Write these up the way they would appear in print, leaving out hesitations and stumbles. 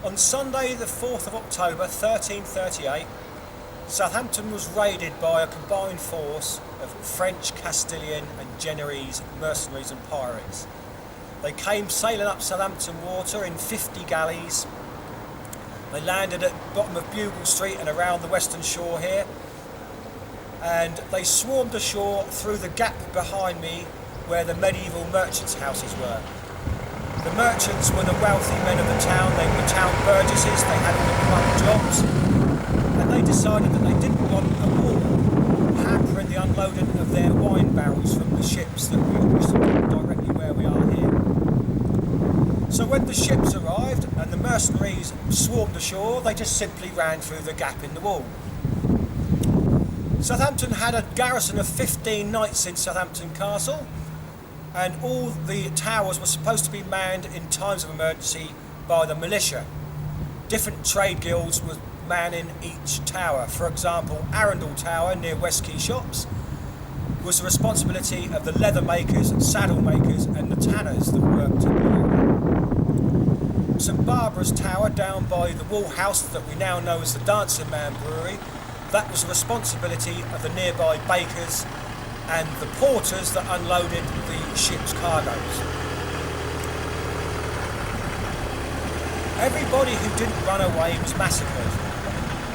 On Sunday the 4th of October 1338, Southampton was raided by a combined force of French, Castilian and Genoese mercenaries and pirates. They came sailing up Southampton water in 50 galleys. They landed at the bottom of Bugle Street and around the western shore here, and they swarmed ashore through the gap behind me where the medieval merchants' houses were. The merchants were the wealthy men of the town. They were town burgesses, they had all the club jobs, and they decided that they didn't want a wall hampering the unloading of their wine barrels from the ships that we used to put directly where we are here. So when the ships arrived and the mercenaries swarmed ashore, they just simply ran through the gap in the wall. Southampton had a garrison of 15 knights in Southampton Castle, and all the towers were supposed to be manned in times of emergency by the militia. Different trade guilds were manning each tower. For example, Arundel Tower near West Quay Shops was the responsibility of the leather makers, saddle makers and the tanners that worked in the area. St Barbara's Tower down by the Wall House that we now know as the Dancing Man Brewery, that was the responsibility of the nearby bakers and the porters that unloaded the ship's cargoes. Everybody who didn't run away was massacred.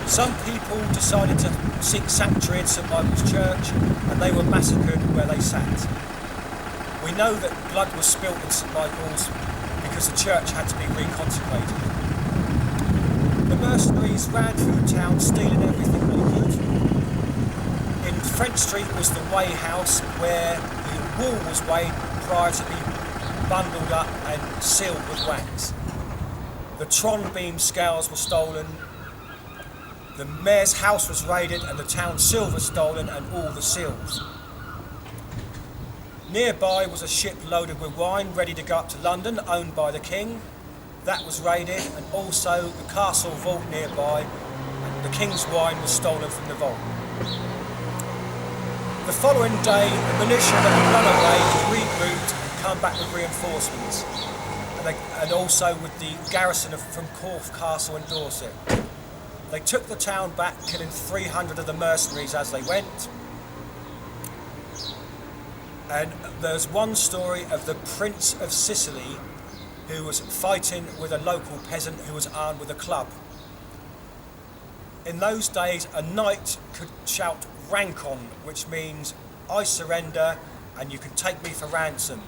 Some people decided to seek sanctuary in St Michael's Church, and they were massacred where they sat. We know that blood was spilt in St Michael's because the church had to be reconsecrated. The mercenaries ran through town stealing everything they could. In French Street was the weigh house where the wool was weighed prior to being bundled up and sealed with wax. The Tron beam scales were stolen, the mayor's house was raided and the town silver stolen and all the seals. Nearby was a ship loaded with wine ready to go up to London, owned by the king. That was raided, and also the castle vault nearby, and the king's wine was stolen from the vault. The following day, the militia that had run away regrouped and come back with reinforcements, and also with the garrison from Corfe Castle and Dorset. They took the town back, killing 300 of the mercenaries as they went. And there's one story of the Prince of Sicily who was fighting with a local peasant who was armed with a club. In those days, a knight could shout "Rancon," which means "I surrender and you can take me for ransom."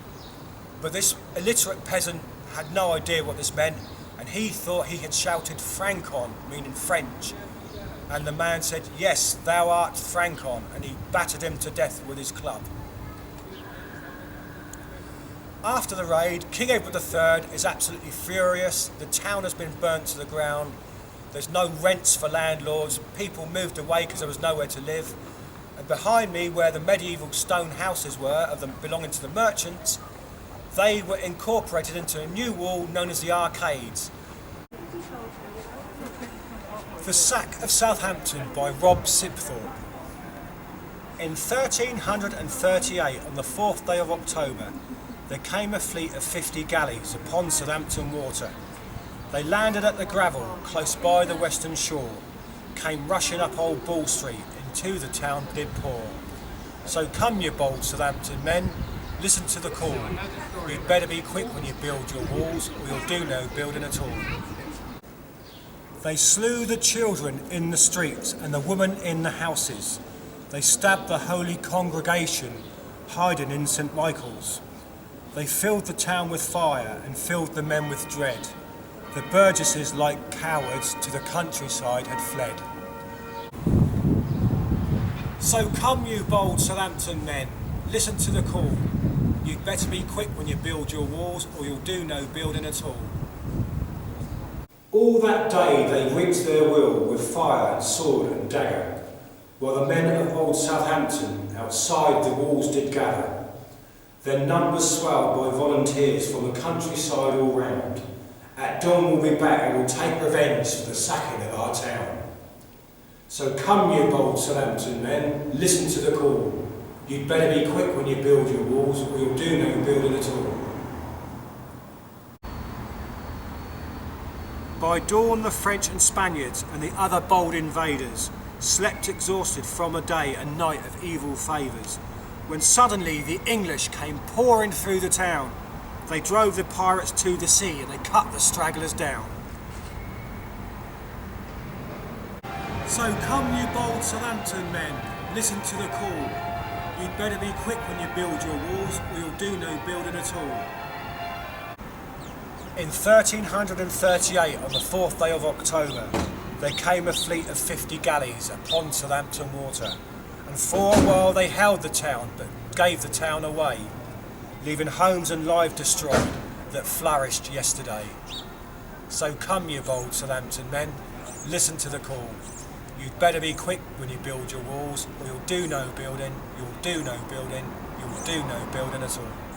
But this illiterate peasant had no idea what this meant, and he thought he had shouted "Francon," meaning French. And the man said, "Yes, thou art Francon," and he battered him to death with his club. After the raid, King Edward III is absolutely furious. The town has been burnt to the ground. There's no rents for landlords. People moved away because there was nowhere to live. And behind me, where the medieval stone houses were, of them belonging to the merchants, they were incorporated into a new wall known as the Arcades. The Sack of Southampton by Rob Sibthorpe. In 1338, on the 4th day of October, there came a fleet of 50 galleys upon Southampton water. They landed at the Gravel, close by the western shore, came rushing up Old Ball Street, into the town did pour. So come you bold Southampton men, listen to the call. You'd better be quick when you build your walls, or you'll do no building at all. They slew the children in the streets and the women in the houses. They stabbed the holy congregation, hiding in St Michael's. They filled the town with fire and filled the men with dread. The burgesses, like cowards, to the countryside had fled. So come you bold Southampton men, listen to the call. You'd better be quick when you build your walls, or you'll do no building at all. All that day they wreaked their will with fire and sword and dagger, while the men of old Southampton outside the walls did gather. Their numbers swelled by volunteers from the countryside all round. At dawn we'll be back and we'll take revenge for the sacking of our town. So come you bold Southampton men, listen to the call. You'd better be quick when you build your walls, or you'll do no building at all. By dawn the French and Spaniards and the other bold invaders slept exhausted from a day and night of evil favours, when suddenly the English came pouring through the town. They drove the pirates to the sea and they cut the stragglers down. So come you bold Southampton men, listen to the call. You'd better be quick when you build your walls, or you'll do no building at all. In 1338, on the 4th day of October, there came a fleet of 50 galleys upon Southampton water, and for a while they held the town, but gave the town away, leaving homes and lives destroyed that flourished yesterday. So come you bold Southampton men, listen to the call. You'd better be quick when you build your walls, or you'll do no building, you'll do no building, you'll do no building at all.